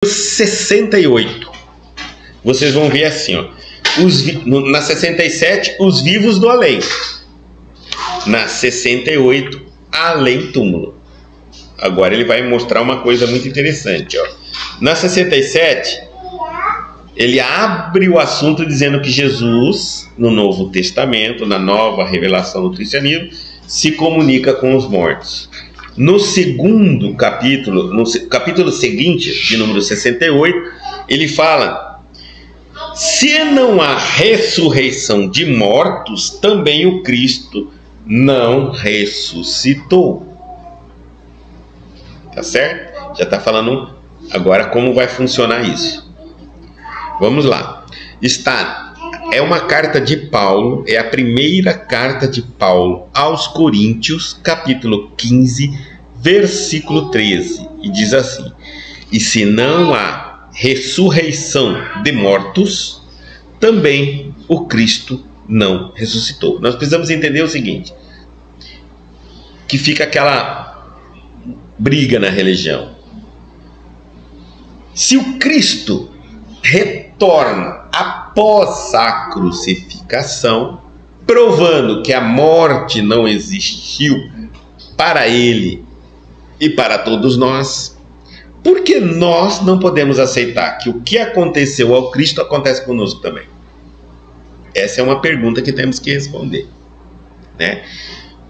68. Vocês vão ver assim, ó. Na 67, os vivos do além. Na 68, além túmulo. Agora ele vai mostrar uma coisa muito interessante, ó. Na 67, ele abre o assunto dizendo que Jesus, no Novo Testamento, na nova revelação do cristianismo, se comunica com os mortos. No segundo capítulo, no capítulo seguinte, de número 68, ele fala: se não há ressurreição de mortos, também o Cristo não ressuscitou. Tá certo? Já está falando agora como vai funcionar isso. Vamos lá. É uma carta de Paulo, é a primeira carta de Paulo aos Coríntios, capítulo 15, versículo 13. E diz assim: e se não há ressurreição de mortos, também o Cristo não ressuscitou. Nós precisamos entender o seguinte, que fica aquela briga na religião. Se o Cristo retorna após a crucificação, provando que a morte não existiu para ele e para todos nós, por que nós não podemos aceitar que o que aconteceu ao Cristo acontece conosco também? Essa é uma pergunta que temos que responder, né?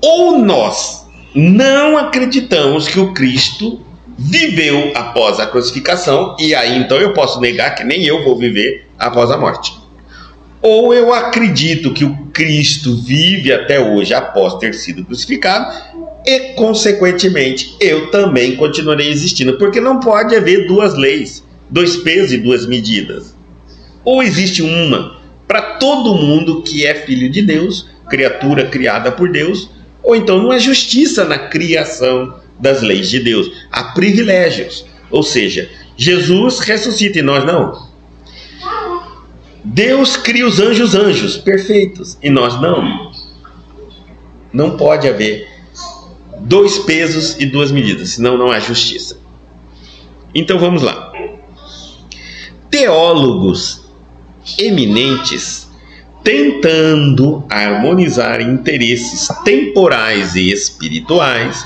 Ou nós não acreditamos que o Cristo viveu após a crucificação, e aí então eu posso negar que nem eu vou viver após a morte. Ou eu acredito que o Cristo vive até hoje após ter sido crucificado, e consequentemente eu também continuarei existindo, porque não pode haver duas leis, dois pesos e duas medidas. Ou existe uma para todo mundo que é filho de Deus, criatura criada por Deus, ou então não é justiça na criação das leis de Deus. Há privilégios, ou seja, Jesus ressuscita e nós não. Deus cria os anjos perfeitos e nós não. Não pode haver dois pesos e duas medidas, senão não há justiça. Então vamos lá. Teólogos eminentes, tentando harmonizar interesses temporais e espirituais,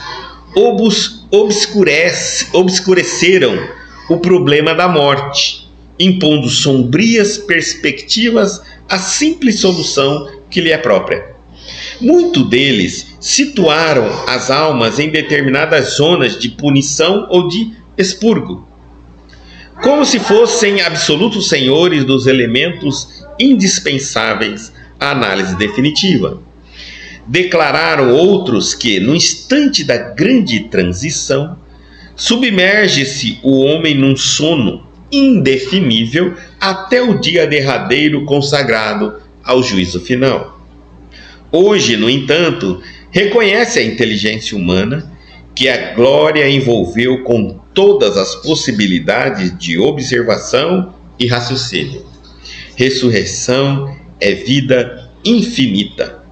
obscureceram o problema da morte, impondo sombrias perspectivas à simples solução que lhe é própria. Muitos deles situaram as almas em determinadas zonas de punição ou de expurgo, como se fossem absolutos senhores dos elementos indispensáveis à análise definitiva. Declararam outros que, no instante da grande transição, submerge-se o homem num sono indefinível até o dia derradeiro consagrado ao juízo final. Hoje, no entanto, reconhece a inteligência humana que a glória envolveu com todas as possibilidades de observação e raciocínio. Ressurreição é vida infinita.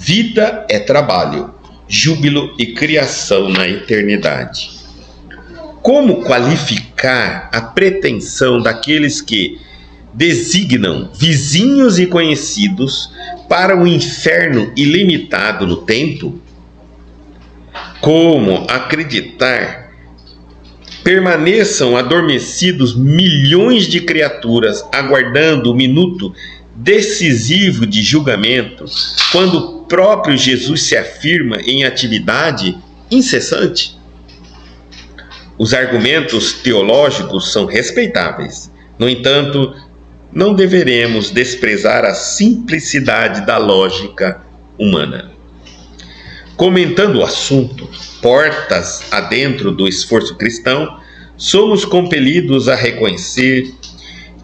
Vida é trabalho, júbilo e criação na eternidade. Como qualificar a pretensão daqueles que designam vizinhos e conhecidos para o inferno ilimitado no tempo? Como acreditar permaneçam adormecidos milhões de criaturas aguardando o minuto decisivo de julgamento, quando o próprio Jesus se afirma em atividade incessante? Os argumentos teológicos são respeitáveis. No entanto, não deveremos desprezar a simplicidade da lógica humana. Comentando o assunto, portas adentro do esforço cristão, somos compelidos a reconhecer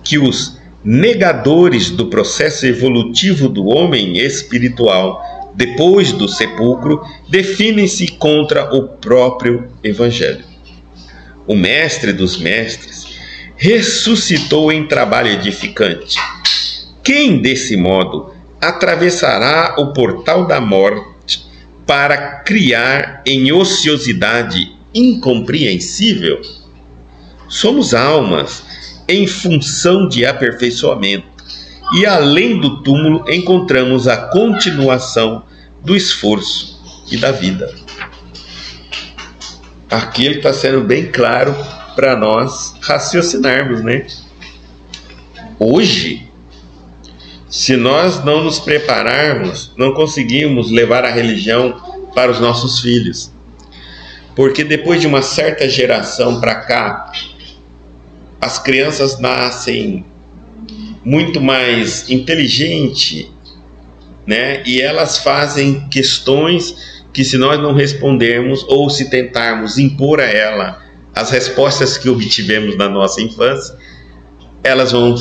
que os negadores do processo evolutivo do homem espiritual depois do sepulcro definem-se contra o próprio Evangelho. O Mestre dos Mestres ressuscitou em trabalho edificante. Quem, desse modo, atravessará o portal da morte para criar em ociosidade incompreensível? somos almas em função de aperfeiçoamento, e além do túmulo encontramos a continuação do esforço e da vida. Aqui ele está sendo bem claro para nós raciocinarmos, né? Hoje, se nós não nos prepararmos, não conseguimos levar a religião para os nossos filhos. Porque depois de uma certa geração para cá, as crianças nascem muito mais inteligentes, né? E elas fazem questões que, se nós não respondermos ou se tentarmos impor a ela as respostas que obtivemos na nossa infância, elas vão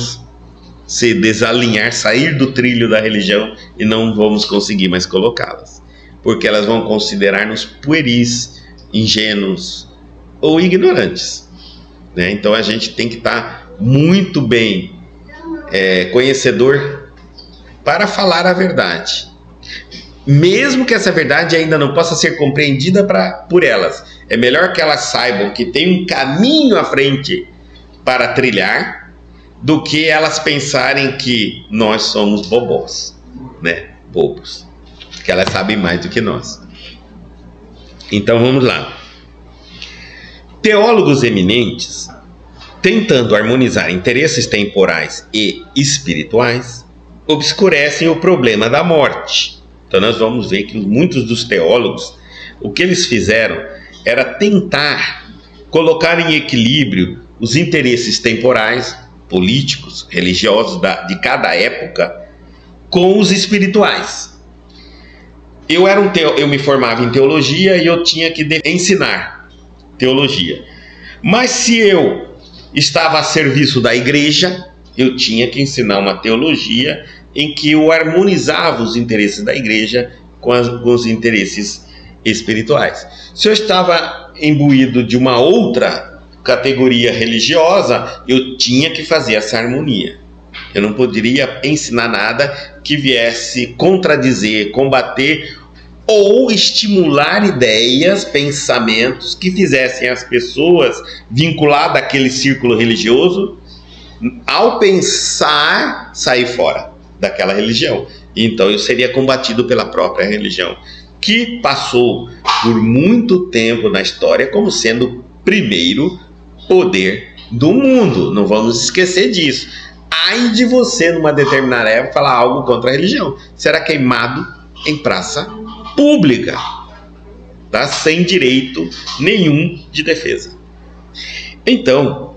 se desalinhar, sair do trilho da religião e não vamos conseguir mais colocá-las, porque elas vão considerar-nos pueris, ingênuos ou ignorantes, né? Então a gente tem que estar muito bem conhecedor para falar a verdade, mesmo que essa verdade ainda não possa ser compreendida por elas. É melhor que elas saibam que tem um caminho à frente para trilhar, do que elas pensarem que nós somos bobos, né? Bobos, que elas sabem mais do que nós. Então vamos lá. Teólogos eminentes, tentando harmonizar interesses temporais e espirituais, obscurecem o problema da morte. Então nós vamos ver que muitos dos teólogos, o que eles fizeram era tentar colocar em equilíbrio os interesses temporais, políticos, religiosos de cada época com os espirituais. Eu me formava em teologia e eu tinha que ensinar teologia. Mas se eu estava a serviço da igreja, eu tinha que ensinar uma teologia em que eu harmonizava os interesses da igreja com os interesses espirituais. Se eu estava imbuído de uma outra categoria religiosa, eu tinha que fazer essa harmonia. Eu não poderia ensinar nada que viesse contradizer, combater ou estimular ideias, pensamentos que fizessem as pessoas vinculadas àquele círculo religioso, ao pensar, sair fora daquela religião. Então eu seria combatido pela própria religião, que passou por muito tempo na história como sendo o primeiro poder do mundo. Não vamos esquecer disso. Ai de você, numa determinada época, falar algo contra a religião. Será queimado em praça pública, tá? Sem direito nenhum de defesa. Então,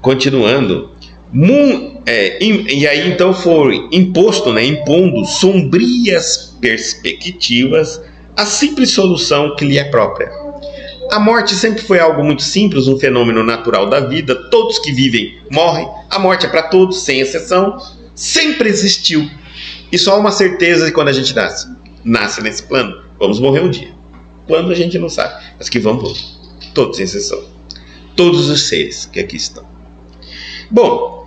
continuando, e aí então foi imposto, né, impondo sombrias perspectivas a simples solução que lhe é própria. A morte sempre foi algo muito simples, um fenômeno natural da vida. Todos que vivem morrem. A morte é para todos, sem exceção. Sempre existiu. E só há uma certeza de quando a gente nasce. Nasce nesse plano. Vamos morrer um dia. Quando a gente não sabe. Mas que vamos. Todos, sem exceção. Todos os seres que aqui estão. Bom,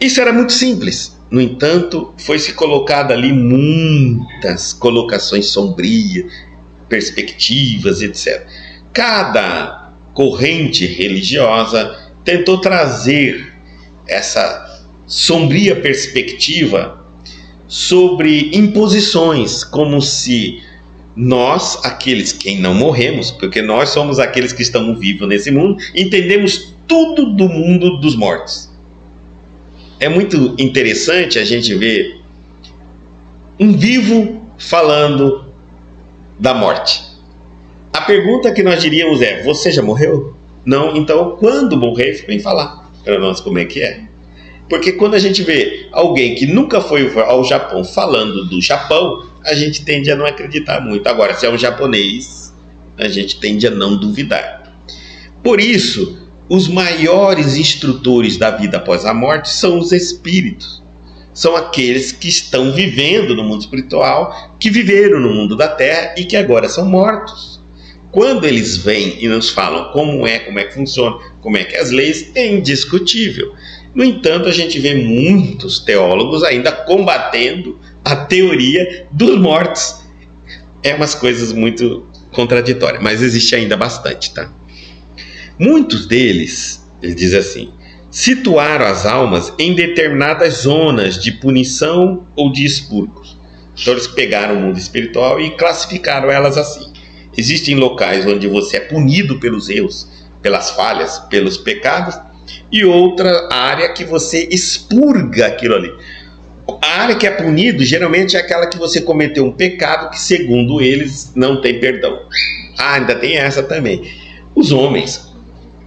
isso era muito simples. No entanto, foi-se colocado ali muitas colocações sombrias, perspectivas, etc. Cada corrente religiosa tentou trazer essa sombria perspectiva sobre imposições, como se nós, aqueles que não morremos, porque nós somos aqueles que estamos vivos nesse mundo, entendemos tudo do mundo dos mortos. É muito interessante a gente ver um vivo falando da morte. A pergunta que nós diríamos é: você já morreu? Não? Então, quando morrer, vem falar para nós como é que é. Porque quando a gente vê alguém que nunca foi ao Japão falando do Japão, a gente tende a não acreditar muito. Agora, se é um japonês, a gente tende a não duvidar. Por isso, os maiores instrutores da vida após a morte são os espíritos. São aqueles que estão vivendo no mundo espiritual, que viveram no mundo da terra e que agora são mortos. Quando eles vêm e nos falam como é que funciona, como é que é as leis, é indiscutível. No entanto, a gente vê muitos teólogos ainda combatendo a teoria dos mortos. É umas coisas muito contraditórias, mas existe ainda bastante, tá? Muitos deles, ele diz assim, situaram as almas em determinadas zonas de punição ou de expurgo. Então eles pegaram o mundo espiritual e classificaram elas assim. Existem locais onde você é punido pelos erros, pelas falhas, pelos pecados, e outra área que você expurga aquilo ali. A área que é punido geralmente é aquela que você cometeu um pecado que, segundo eles, não tem perdão. Ah, ainda tem essa também. Os homens,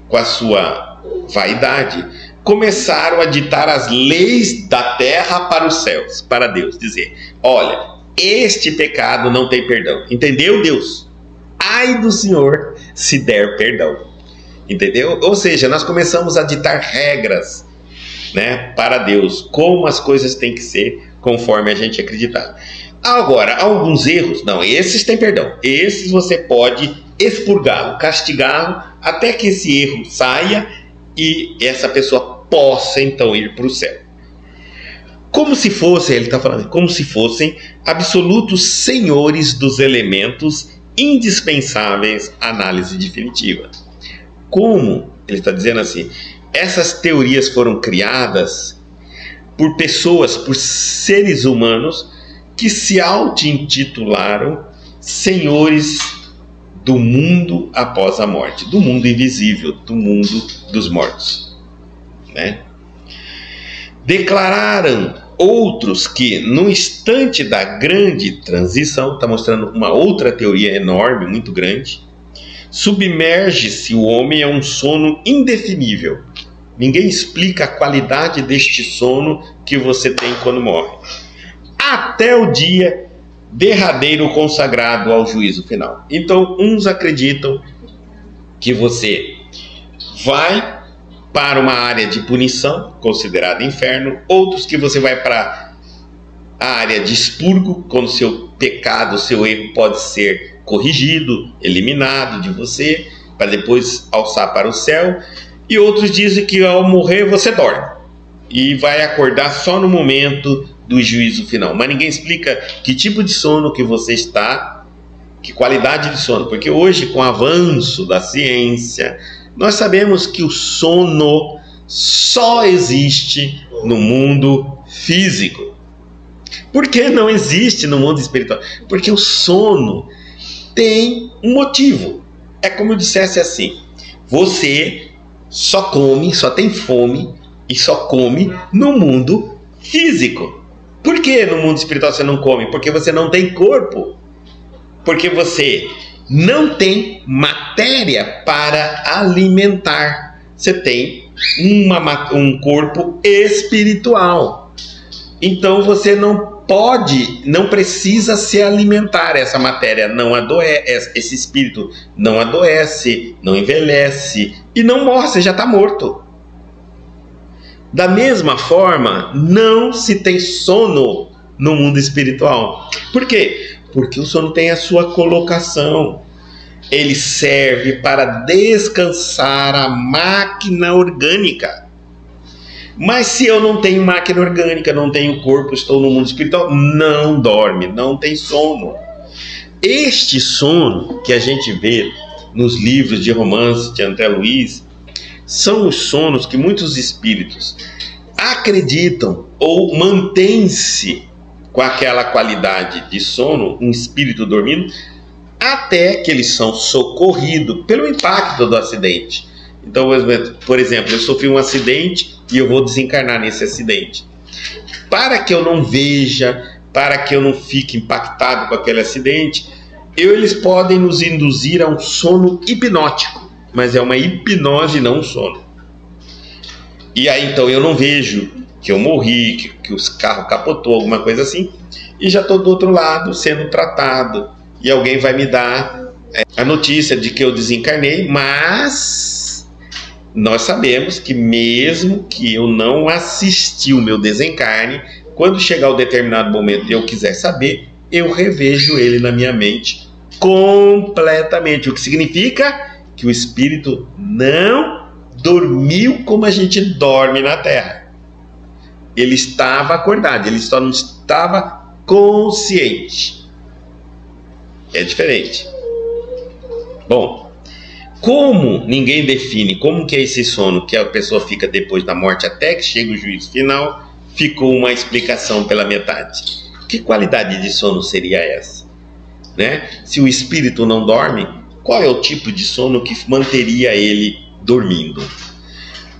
com a sua vaidade, começaram a ditar as leis da terra para os céus, para Deus, dizer, olha, este pecado não tem perdão. Entendeu, Deus? Ai do Senhor se der perdão. Entendeu? Ou seja, nós começamos a ditar regras, né, para Deus, como as coisas têm que ser conforme a gente acreditar. Agora, alguns erros, não, esses têm perdão. Esses você pode expurgá-lo, castigá-lo, até que esse erro saia e essa pessoa possa então ir para o céu. Como se fossem, ele está falando, como se fossem absolutos senhores dos elementos indispensáveis à análise definitiva. Como, ele está dizendo assim, essas teorias foram criadas por pessoas, por seres humanos que se auto-intitularam senhores do mundo após a morte, do mundo invisível, do mundo dos mortos, né? Declararam outros que, no instante da grande transição, está mostrando uma outra teoria enorme, muito grande, submerge-se o homem a um sono indefinível. Ninguém explica a qualidade deste sono que você tem quando morre, até o dia derradeiro consagrado ao juízo final. Então, uns acreditam que você vai para uma área de punição, considerada inferno, outros que você vai para a área de expurgo, quando seu pecado, seu erro pode ser corrigido, eliminado de você, para depois alçar para o céu, e outros dizem que ao morrer você dorme e vai acordar só no momento do juízo final. Mas ninguém explica que tipo de sono que você está, que qualidade de sono, porque hoje, com o avanço da ciência, nós sabemos que o sono só existe no mundo físico. Por que não existe no mundo espiritual? Porque o sono tem um motivo. É como eu dissesse assim, você só come, só tem fome e só come no mundo físico. Por que no mundo espiritual você não come? Porque você não tem corpo. Porque você não tem matéria para alimentar. Você tem um corpo espiritual. Então você não pode, não precisa se alimentar. Essa matéria não adoece, esse espírito não adoece, não envelhece e não morre, você já está morto. Da mesma forma, não se tem sono no mundo espiritual. Por quê? Porque o sono tem a sua colocação. Ele serve para descansar a máquina orgânica. Mas se eu não tenho máquina orgânica, não tenho corpo, estou no mundo espiritual, não dorme, não tem sono. Este sono que a gente vê nos livros de romance de André Luiz, são os sonos que muitos espíritos acreditam ou mantêm-se com aquela qualidade de sono, um espírito dormindo, até que eles são socorridos pelo impacto do acidente. Então, por exemplo, eu sofri um acidente e eu vou desencarnar nesse acidente. Para que eu não veja, para que eu não fique impactado com aquele acidente, eles podem nos induzir a um sono hipnótico. Mas é uma hipnose, não um sono. E aí então eu não vejo que eu morri, que o carro capotou, alguma coisa assim, e já estou do outro lado sendo tratado. E alguém vai me dar a notícia de que eu desencarnei, mas nós sabemos que mesmo que eu não assisti o meu desencarne, quando chegar o determinado momento e eu quiser saber, eu revejo ele na minha mente completamente. O que significa que o espírito não dormiu como a gente dorme na Terra. Ele estava acordado, ele só não estava consciente. É diferente. Bom, Como ninguém define como que é esse sono que a pessoa fica depois da morte até que chega o juízo final, ficou uma explicação pela metade. Que qualidade de sono seria essa? Né? Se o espírito não dorme, qual é o tipo de sono que manteria ele dormindo?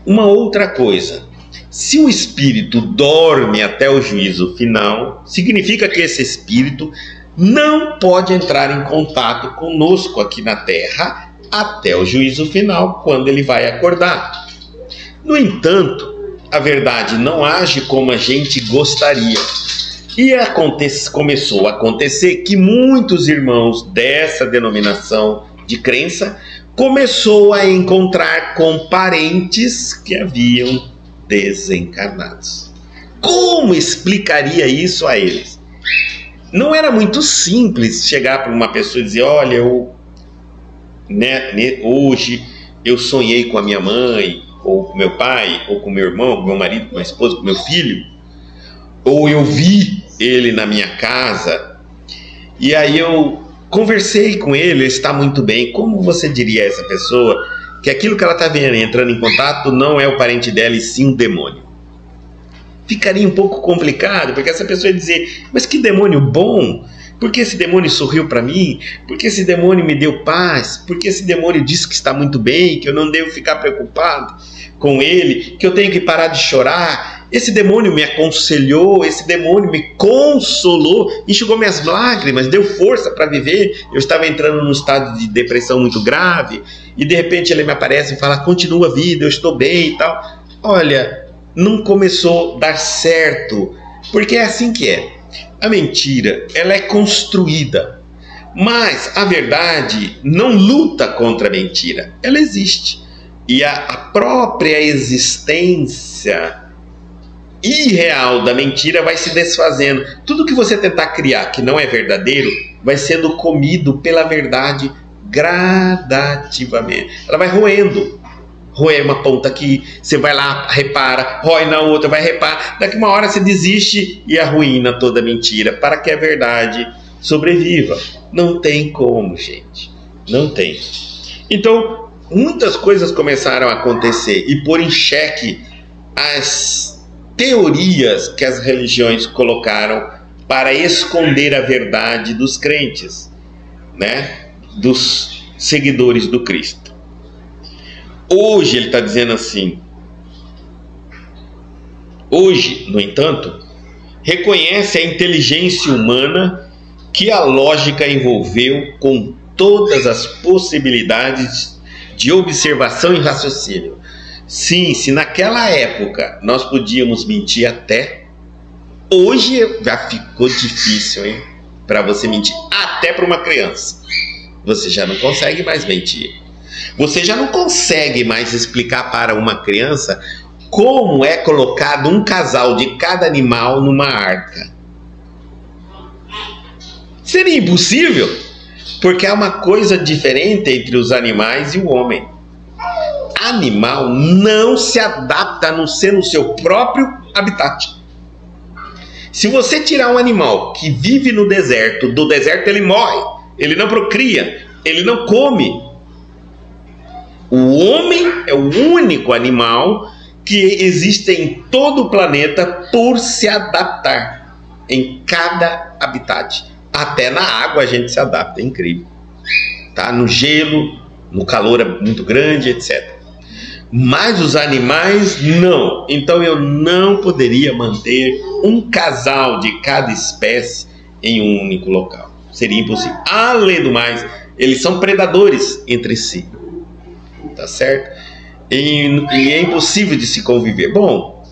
Uma outra coisa, se o espírito dorme até o juízo final, significa que esse espírito não pode entrar em contato conosco aqui na Terra até o juízo final, quando ele vai acordar. No entanto, a verdade não age como a gente gostaria. E começou a acontecer que muitos irmãos dessa denominação de crença começou a encontrar com parentes que haviam desencarnados. Como explicaria isso a eles? Não era muito simples chegar para uma pessoa e dizer: olha, hoje eu sonhei com a minha mãe, ou com meu pai, ou com meu irmão, com meu marido, com minha esposa, com meu filho, ou eu vi ele na minha casa, e aí eu conversei com ele está muito bem. Como você diria a essa pessoa que aquilo que ela está vendo, entrando em contato, não é o parente dela e sim um demônio? Ficaria um pouco complicado, porque essa pessoa ia dizer: mas que demônio bom! Porque esse demônio sorriu para mim? Porque esse demônio me deu paz? Porque esse demônio disse que está muito bem, que eu não devo ficar preocupado com ele, que eu tenho que parar de chorar? Esse demônio me aconselhou, esse demônio me consolou, enxugou minhas lágrimas, deu força para viver. Eu estava entrando num estado de depressão muito grave, e de repente ele me aparece e fala: continua a vida, eu estou bem e tal. Olha, não começou a dar certo, porque é assim que é. A mentira, ela é construída, mas a verdade não luta contra a mentira, ela existe. E a própria existência irreal da mentira vai se desfazendo. Tudo que você tentar criar que não é verdadeiro vai sendo comido pela verdade gradativamente. Ela vai roendo. Roer uma ponta aqui, você vai lá, repara, rói na outra, vai reparar. Daqui uma hora você desiste e arruína toda a mentira para que a verdade sobreviva. Não tem como, gente. Não tem. Então, muitas coisas começaram a acontecer e pôr em xeque as teorias que as religiões colocaram para esconder a verdade dos crentes, né? Dos seguidores do Cristo. Hoje ele está dizendo assim: hoje, no entanto, reconhece a inteligência humana que a lógica envolveu com todas as possibilidades de observação e raciocínio. Sim, se naquela época nós podíamos mentir até, hoje já ficou difícil, hein? Para você mentir até para uma criança. Você já não consegue mais mentir. Você já não consegue mais explicar para uma criança como é colocado um casal de cada animal numa arca. Seria impossível, porque há uma coisa diferente entre os animais e o homem. Animal não se adapta a não ser no seu próprio habitat. Se você tirar um animal que vive no deserto, do deserto ele morre, ele não procria, ele não come. O homem é o único animal que existe em todo o planeta por se adaptar em cada habitat. Até na água a gente se adapta, é incrível. Tá? No gelo, no calor muito grande, etc. Mas os animais não. Então eu não poderia manter um casal de cada espécie em um único local. Seria impossível. Além do mais, eles são predadores entre si. Tá certo? E é impossível de se conviver. Bom,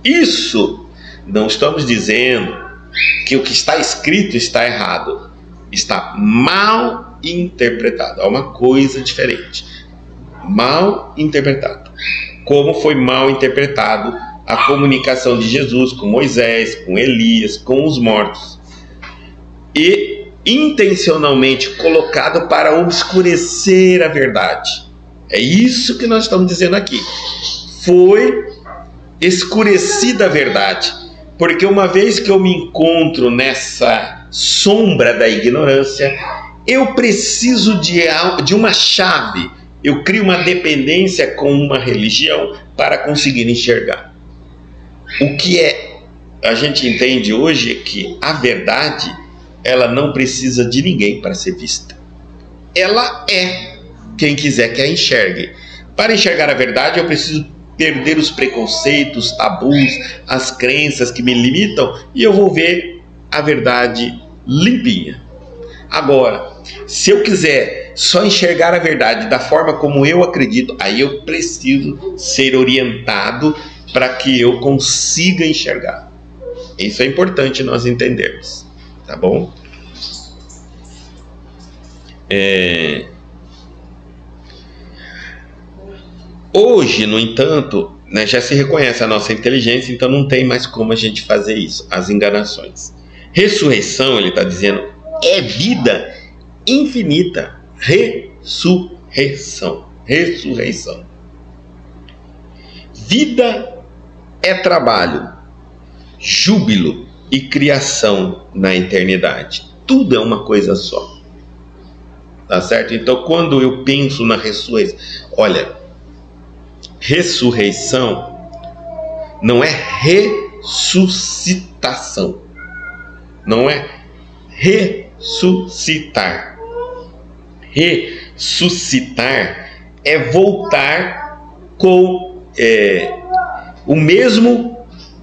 isso não estamos dizendo que o que está escrito está errado. Está mal interpretado. É uma coisa diferente. Mal interpretado. Como foi mal interpretado a comunicação de Jesus com Moisés, com Elias, com os mortos. E intencionalmente colocado para obscurecer a verdade. É isso que nós estamos dizendo aqui. Foi escurecida a verdade. Porque uma vez que eu me encontro nessa sombra da ignorância, eu preciso de uma chave. Eu crio uma dependência com uma religião para conseguir enxergar. O que a gente entende hoje é que a verdade, ela não precisa de ninguém para ser vista. Ela é. Quem quiser que a enxergue. Para enxergar a verdade, eu preciso perder os preconceitos, tabus, as crenças que me limitam, e eu vou ver a verdade limpinha. Agora, se eu quiser só enxergar a verdade da forma como eu acredito, aí eu preciso ser orientado para que eu consiga enxergar. Isso é importante nós entendermos, tá bom? Hoje, no entanto, né, já se reconhece a nossa inteligência, então não tem mais como a gente fazer isso, as enganações. Ressurreição, ele está dizendo, é vida infinita. Ressurreição. Ressurreição. Vida é trabalho, júbilo e criação na eternidade. Tudo é uma coisa só. Tá certo? Então, quando eu penso na ressurreição, olha, ressurreição não é ressuscitação. Não é ressuscitar. Ressuscitar é voltar com o mesmo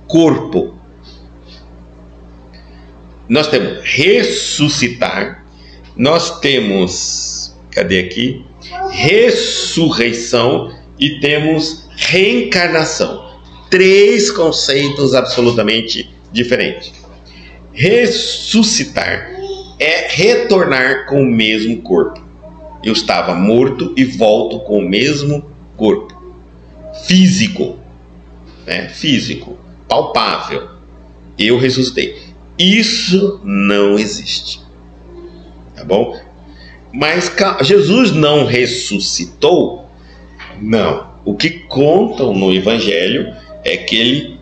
corpo. Nós temos ressuscitar, nós temos, cadê aqui? Ressurreição e temos reencarnação. Três conceitos absolutamente diferentes. Ressuscitar é retornar com o mesmo corpo. Eu estava morto e volto com o mesmo corpo. Físico, né? Físico, palpável. Eu ressuscitei. Isso não existe. Tá bom? Mas Jesus não ressuscitou? Não. O que contam no Evangelho é que ele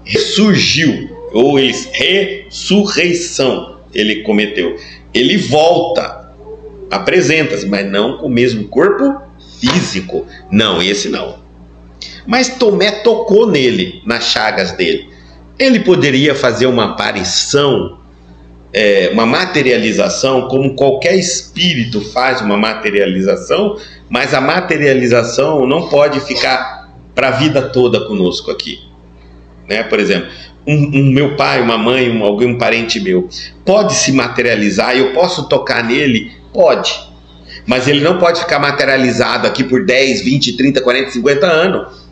ressurgiu, ou ressurreição ele cometeu. Ele volta, apresenta-se, mas não com o mesmo corpo físico. Não, esse não. Mas Tomé tocou nele, nas chagas dele. Ele poderia fazer uma aparição, uma materialização, como qualquer espírito faz uma materialização, mas a materialização não pode ficar para a vida toda conosco aqui. Né? Por exemplo, um meu pai, uma mãe, um parente meu, pode se materializar, eu posso tocar nele? Pode. Mas ele não pode ficar materializado aqui por 10, 20, 30, 40, 50 anos.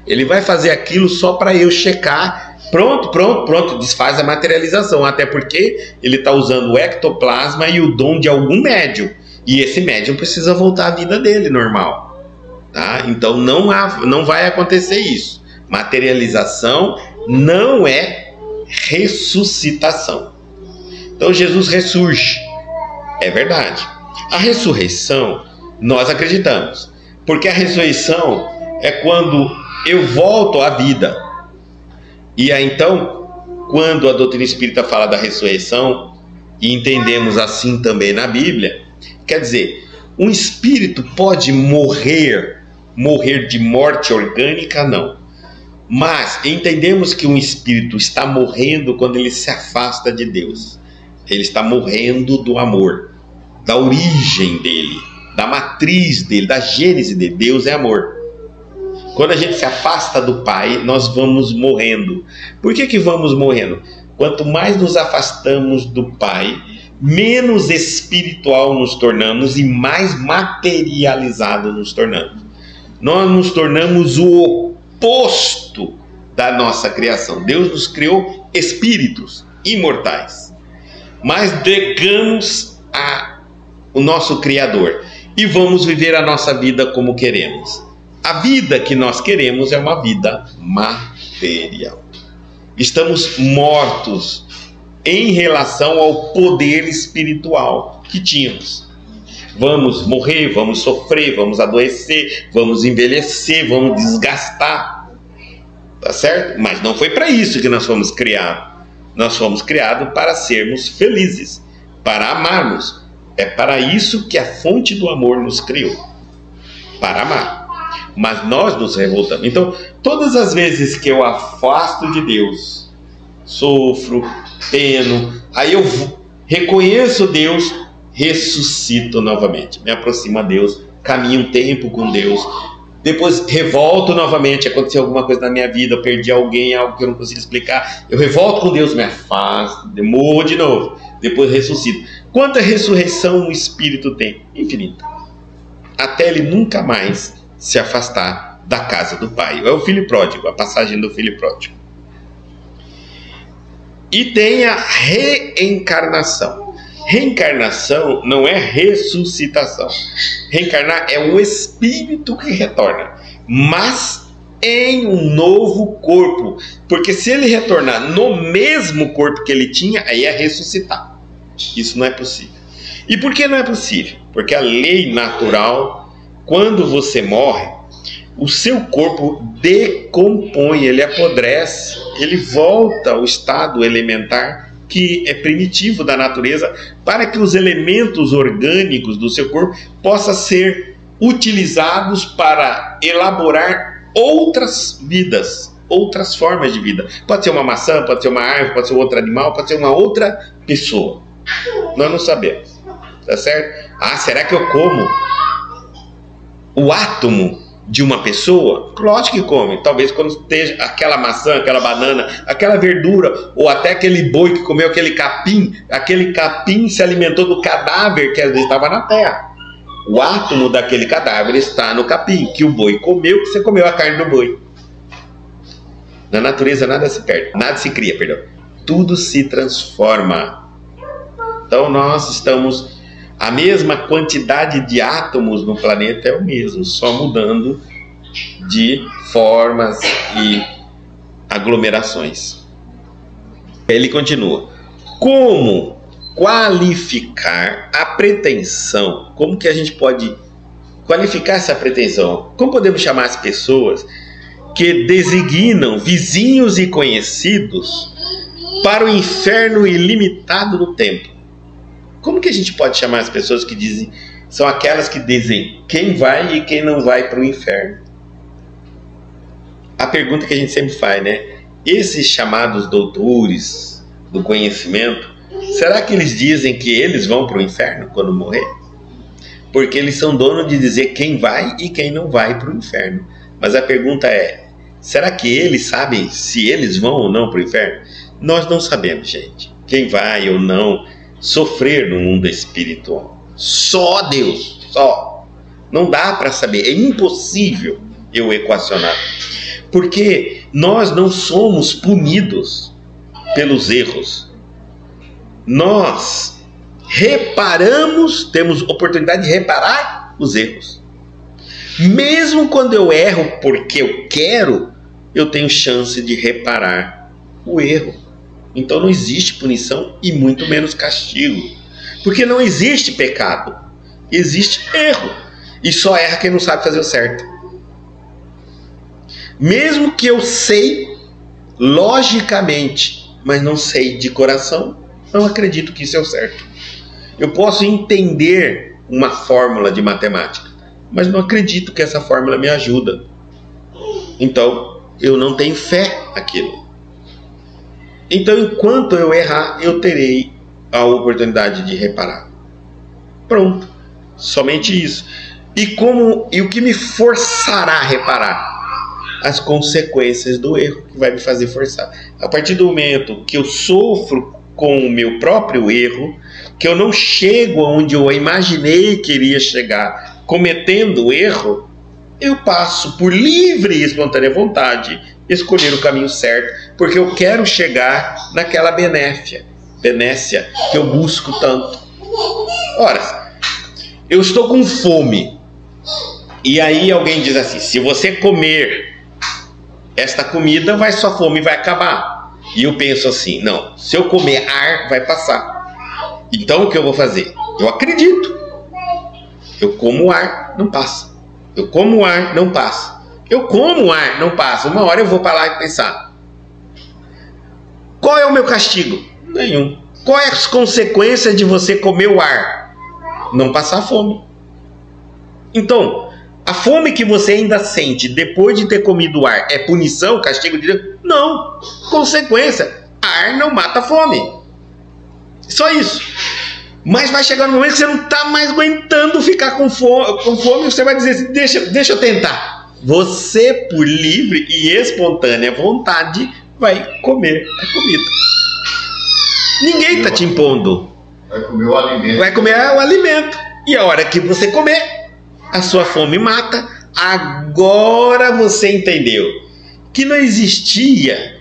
Ele vai fazer aquilo só para eu checar. Pronto, desfaz a materialização. Até porque ele está usando o ectoplasma e o dom de algum médium. E esse médium precisa voltar à vida dele normal. Tá? Então não vai acontecer isso. Materialização não é ressuscitação. Então Jesus ressurge. É verdade. A ressurreição nós acreditamos. Porque a ressurreição é quando eu volto à vida. E aí, então, quando a doutrina espírita fala da ressurreição, e entendemos assim também na Bíblia, quer dizer, um espírito pode morrer de morte orgânica? Não. Mas entendemos que um espírito está morrendo quando ele se afasta de Deus. Ele está morrendo do amor, da origem dele, da matriz dele, da gênese dele. Deus é amor. Quando a gente se afasta do Pai, nós vamos morrendo. Por que vamos morrendo? Quanto mais nos afastamos do Pai, menos espiritual nos tornamos e mais materializado nos tornamos. Nós nos tornamos o oposto da nossa criação. Deus nos criou espíritos imortais. Mas negamos o nosso Criador e vamos viver a nossa vida como queremos. A vida que nós queremos é uma vida material. Estamos mortos em relação ao poder espiritual que tínhamos. Vamos morrer, vamos sofrer, vamos adoecer, vamos envelhecer, vamos desgastar. Tá certo? Mas não foi para isso que nós fomos criados. Nós fomos criados para sermos felizes, para amarmos. É para isso que a fonte do amor nos criou, para amar. Mas nós nos revoltamos. Então, todas as vezes que eu afasto de Deus, sofro, peno, aí eu reconheço Deus, ressuscito novamente, me aproximo a Deus, caminho um tempo com Deus, depois revolto novamente, aconteceu alguma coisa na minha vida, eu perdi alguém, algo que eu não consigo explicar, eu revolto com Deus, me afasto, morro de novo, depois ressuscito. Quanta ressurreição o Espírito tem? Infinita. Até ele nunca mais se afastar da casa do Pai. É o filho pródigo, a passagem do filho pródigo. E tem a reencarnação. Reencarnação não é ressuscitação. Reencarnar é o espírito que retorna, mas em um novo corpo. Porque se ele retornar no mesmo corpo que ele tinha, aí é ressuscitar. Isso não é possível. E por que não é possível? Porque a lei natural, quando você morre, o seu corpo decompõe, ele apodrece, ele volta ao estado elementar que é primitivo da natureza, para que os elementos orgânicos do seu corpo possam ser utilizados para elaborar outras vidas, outras formas de vida. Pode ser uma maçã, pode ser uma árvore, pode ser outro animal, pode ser uma outra pessoa. Nós não sabemos, tá certo? Ah, será que eu como o átomo de uma pessoa? Lógico que come. Talvez quando esteja aquela maçã, aquela banana, aquela verdura, ou até aquele boi que comeu aquele capim se alimentou do cadáver que às vezes estava na terra. O átomo daquele cadáver está no capim, que o boi comeu, que você comeu a carne do boi. Na natureza nada se perde, nada se cria, perdão. Tudo se transforma. Então nós estamos... A mesma quantidade de átomos no planeta é o mesmo, só mudando de formas e aglomerações. Ele continua. Como qualificar a pretensão? Como que a gente pode qualificar essa pretensão? Como podemos chamar as pessoas que designam vizinhos e conhecidos para o inferno ilimitado no tempo? Como que a gente pode chamar as pessoas que dizem, são aquelas que dizem quem vai e quem não vai para o inferno? A pergunta que a gente sempre faz, né? Esses chamados doutores do conhecimento, será que eles dizem que eles vão para o inferno quando morrer? Porque eles são donos de dizer quem vai e quem não vai para o inferno. Mas a pergunta é, será que eles sabem se eles vão ou não para o inferno? Nós não sabemos, gente. Quem vai ou não sofrer no mundo espiritual. Só Deus, só. Não dá para saber, é impossível eu equacionar. Porque nós não somos punidos pelos erros. Nós reparamos, temos oportunidade de reparar os erros. Mesmo quando eu erro porque eu quero, eu tenho chance de reparar o erro. Então não existe punição e muito menos castigo. Porque não existe pecado, existe erro. E só erra quem não sabe fazer o certo. Mesmo que eu sei logicamente, mas não sei de coração, não acredito que isso é o certo. Eu posso entender uma fórmula de matemática, mas não acredito que essa fórmula me ajuda. Então eu não tenho fé naquilo. Então, enquanto eu errar, eu terei a oportunidade de reparar. Pronto. Somente isso. E o que me forçará a reparar? As consequências do erro que vai me fazer forçar. A partir do momento que eu sofro com o meu próprio erro, que eu não chego onde eu imaginei que iria chegar cometendo o erro, eu passo por livre e espontânea vontade escolher o caminho certo, porque eu quero chegar naquela benécia que eu busco tanto. Ora, eu estou com fome, e aí alguém diz assim, se você comer esta comida, sua fome vai acabar. E eu penso assim, não, se eu comer ar, vai passar. Então o que eu vou fazer? Eu acredito. Eu como ar, não passa. Eu como ar, não passa. Eu como ar, não passa. Uma hora eu vou para lá e pensar, qual é o meu castigo? Nenhum. Qual é as consequências de você comer o ar? não passar fome. Então, a fome que você ainda sente depois de ter comido ar é punição, castigo de Deus? Não, consequência. Ar não mata a fome. Só isso. Mas vai chegar um momento que você não está mais aguentando ficar com fome, você vai dizer assim, deixa eu tentar. Você, por livre e espontânea vontade, vai comer a comida. Ninguém está te impondo. Vai comer o alimento. Vai comer o alimento. E a hora que você comer, a sua fome mata. Agora você entendeu que não existia,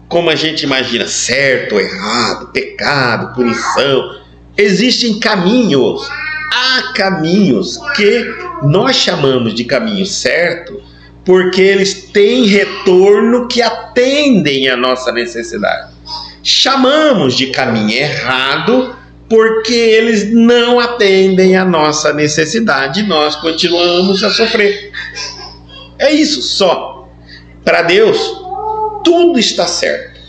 como a gente imagina, certo, errado, pecado, punição. Existem caminhos. Há caminhos que nós chamamos de caminho certo, porque eles têm retorno que atendem à nossa necessidade. Chamamos de caminho errado porque eles não atendem à nossa necessidade e nós continuamos a sofrer. É isso só. Para Deus, tudo está certo.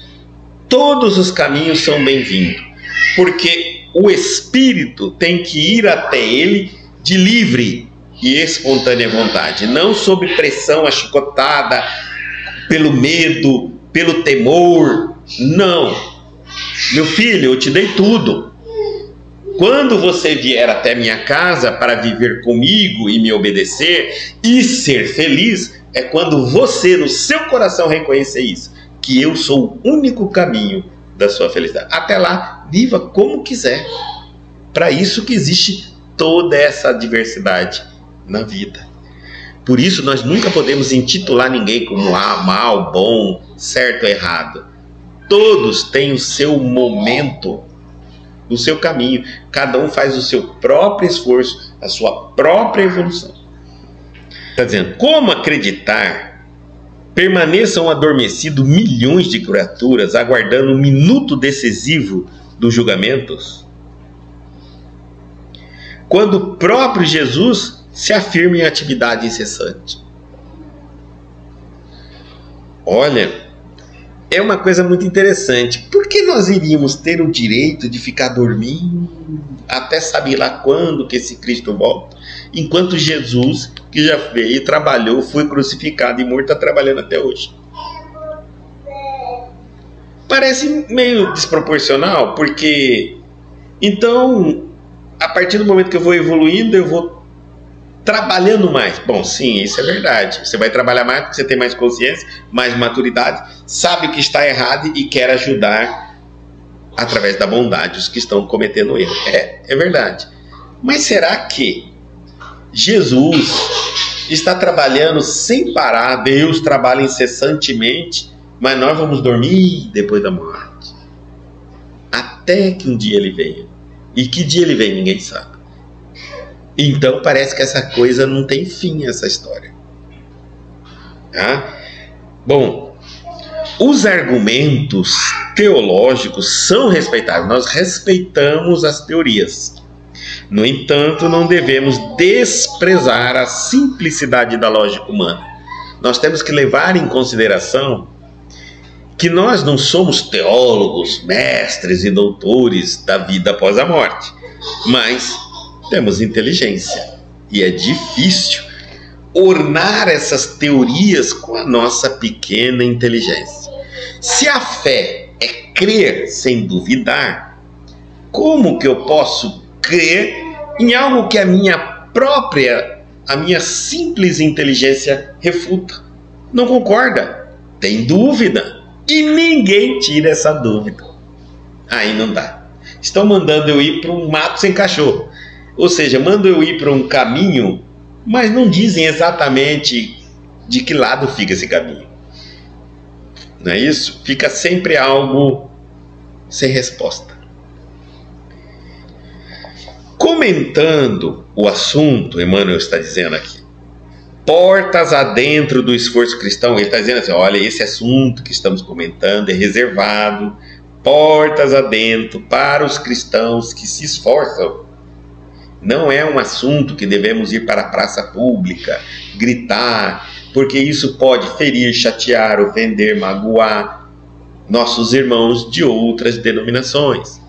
Todos os caminhos são bem-vindos, porque o Espírito tem que ir até Ele de livre e espontânea vontade, não sob pressão achicotada, pelo medo, pelo temor. Não. Meu filho, eu te dei tudo. Quando você vier até minha casa para viver comigo e me obedecer e ser feliz, é quando você, no seu coração, reconhecer isso, que eu sou o único caminho da sua felicidade. Até lá, viva como quiser. Para isso que existe toda essa diversidade na vida. Por isso nós nunca podemos intitular ninguém como mal, bom, certo ou errado. Todos têm o seu momento, o seu caminho. Cada um faz o seu próprio esforço, a sua própria evolução. Está dizendo, como acreditar? Permaneçam adormecidos milhões de criaturas aguardando o minuto decisivo dos julgamentos, quando o próprio Jesus se afirma em atividade incessante. Olha, é uma coisa muito interessante. Por que nós iríamos ter o direito de ficar dormindo até saber lá quando que esse Cristo volta, enquanto Jesus, que já veio, trabalhou, foi crucificado e morto, está trabalhando até hoje? Parece meio desproporcional, porque então, a partir do momento que eu vou evoluindo, eu vou trabalhando mais. Bom, sim, isso é verdade. Você vai trabalhar mais porque você tem mais consciência, mais maturidade, sabe que está errado e quer ajudar através da bondade os que estão cometendo erro. É verdade. Mas será que Jesus está trabalhando sem parar? Deus trabalha incessantemente, mas nós vamos dormir depois da morte, até que um dia ele venha. E que dia ele vem, ninguém sabe. Então parece que essa coisa não tem fim, essa história. Bom, os argumentos teológicos são respeitáveis. Nós respeitamos as teorias. No entanto, não devemos desprezar a simplicidade da lógica humana. Nós temos que levar em consideração que nós não somos teólogos, mestres e doutores da vida após a morte, mas temos inteligência. E é difícil ornar essas teorias com a nossa pequena inteligência. Se a fé é crer sem duvidar, como que eu posso crer em algo que a minha simples inteligência refuta? Não concorda, tem dúvida, e ninguém tira essa dúvida. Aí não dá. Estão mandando eu ir para um mato sem cachorro, ou seja, mandam eu ir para um caminho, mas não dizem exatamente de que lado fica esse caminho. Não é isso? Fica sempre algo sem resposta. Comentando o assunto, Emmanuel está dizendo aqui, portas adentro do esforço cristão. Ele está dizendo assim, olha, esse assunto que estamos comentando é reservado, portas adentro, para os cristãos que se esforçam. Não é um assunto que devemos ir para a praça pública, gritar, porque isso pode ferir, chatear, ofender, magoar nossos irmãos de outras denominações.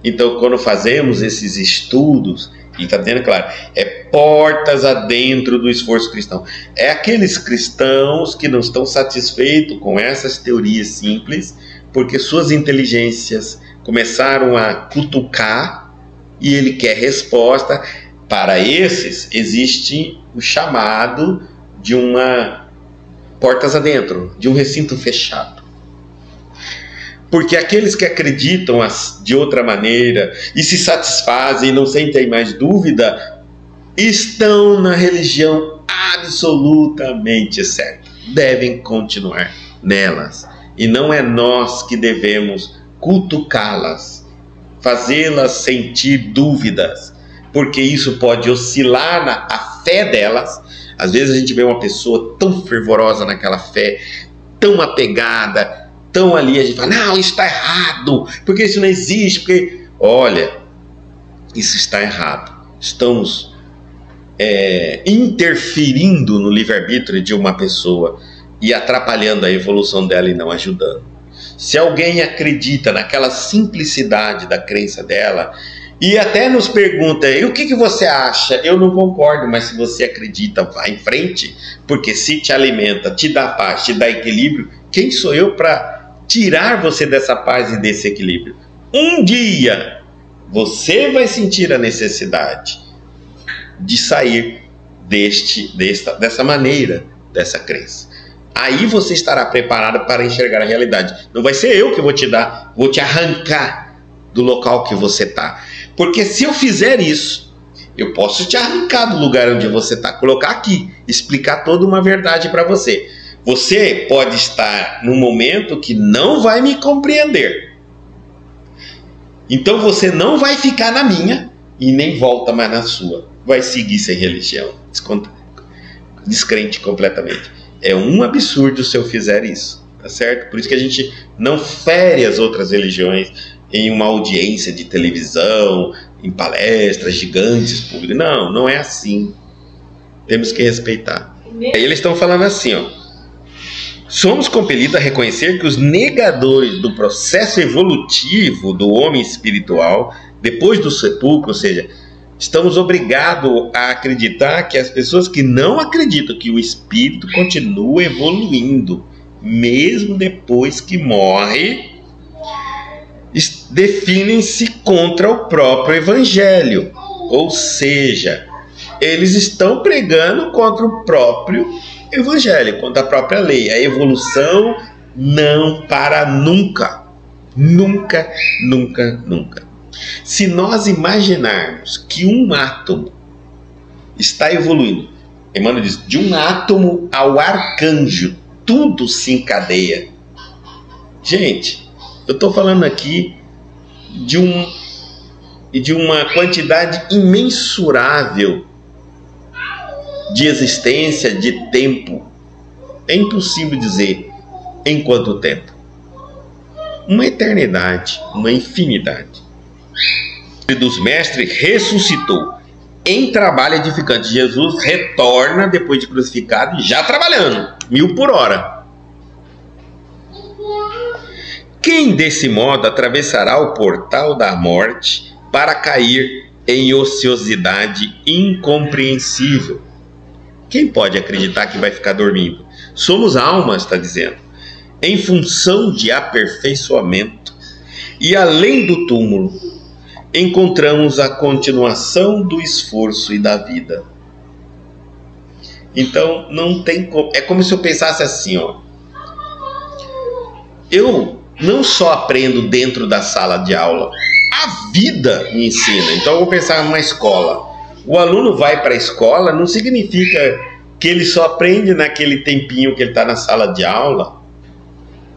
Então, quando fazemos esses estudos Ele está dizendo, claro, é portas adentro do esforço cristão. É aqueles cristãos que não estão satisfeitos com essas teorias simples, porque suas inteligências começaram a cutucar e ele quer resposta. Para esses, existe o chamado de uma portas adentro, de um recinto fechado. Porque aqueles que acreditam de outra maneira e se satisfazem e não sentem mais dúvida, estão na religião absolutamente certa. Devem continuar nelas. E não é nós que devemos cutucá-las, fazê-las sentir dúvidas, porque isso pode oscilar a fé delas. Às vezes a gente vê uma pessoa tão fervorosa naquela fé, tão apegada, tão ali, a gente fala, não, isso está errado, porque isso não existe, porque, olha, isso está errado. Estamos interferindo no livre-arbítrio de uma pessoa e atrapalhando a evolução dela e não ajudando. Se alguém acredita naquela simplicidade da crença dela e até nos pergunta, e o que você acha? Eu não concordo, mas se você acredita, vá em frente, porque se te alimenta, te dá paz, te dá equilíbrio, quem sou eu para tirar você dessa paz e desse equilíbrio? Um dia você vai sentir a necessidade de sair dessa maneira, dessa crença. Aí você estará preparado para enxergar a realidade. Não vai ser eu que vou te arrancar do local que você está. Porque se eu fizer isso, eu posso te arrancar do lugar onde você está, colocar aqui, explicar toda uma verdade para você. Você pode estar num momento que não vai me compreender. Então você não vai ficar na minha e nem volta mais na sua. Vai seguir sem religião, descrente completamente. É um absurdo se eu fizer isso, tá certo? Por isso que a gente não fere as outras religiões em uma audiência de televisão, em palestras gigantes públicas. Não, não é assim. Temos que respeitar. Aí eles estão falando assim, ó. Somos compelidos a reconhecer que os negadores do processo evolutivo do homem espiritual, depois do sepulcro, ou seja, estamos obrigados a acreditar que as pessoas que não acreditam que o espírito continua evoluindo, mesmo depois que morre, definem-se contra o próprio evangelho. Ou seja, eles estão pregando contra o próprio evangelho, contra a própria lei. A evolução não para nunca. Nunca, nunca, nunca. Se nós imaginarmos que um átomo está evoluindo, Emmanuel diz, de um átomo ao arcanjo, tudo se encadeia. Gente, eu estou falando aqui de uma quantidade imensurável de existência, de tempo. É impossível dizer em quanto tempo. Uma eternidade, uma infinidade. Dos mestres ressuscitou em trabalho edificante. Jesus retorna depois de crucificado, já trabalhando, 1000 por hora. Quem desse modo atravessará o portal da morte para cair em ociosidade incompreensível? Quem pode acreditar que vai ficar dormindo? Somos almas, está dizendo, em função de aperfeiçoamento. E além do túmulo, encontramos a continuação do esforço e da vida. Então, não tem como. É como se eu pensasse assim, ó. Eu não só aprendo dentro da sala de aula, a vida me ensina. Então, eu vou pensar numa escola. O aluno vai para a escola, não significa que ele só aprende naquele tempinho que ele está na sala de aula.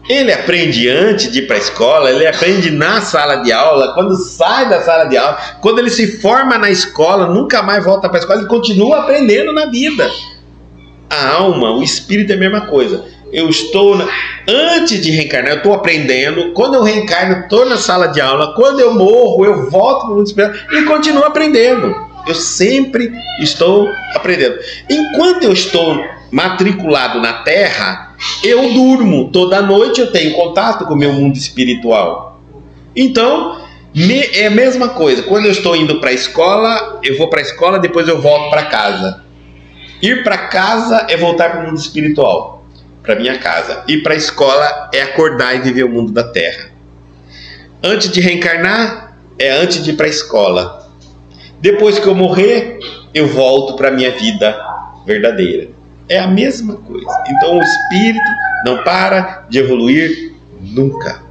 Ele aprende antes de ir para a escola, ele aprende na sala de aula, quando sai da sala de aula, quando ele se forma na escola, nunca mais volta para a escola, ele continua aprendendo na vida. A alma, o espírito é a mesma coisa. Eu estou, antes de reencarnar, eu estou aprendendo. Quando eu reencarno, estou na sala de aula. Quando eu morro, eu volto para o mundo espiritual e continuo aprendendo. Eu sempre estou aprendendo. Enquanto eu estou matriculado na Terra, eu durmo. Toda noite eu tenho contato com o meu mundo espiritual. Então, É a mesma coisa. Quando eu estou indo para a escola, eu vou para a escola, depois eu volto para casa. Ir para casa é voltar para o mundo espiritual, para minha casa. Ir para a escola é acordar e viver o mundo da terra. Antes de reencarnar, é antes de ir para a escola. Depois que eu morrer, eu volto para a minha vida verdadeira. É a mesma coisa. Então o espírito não para de evoluir nunca.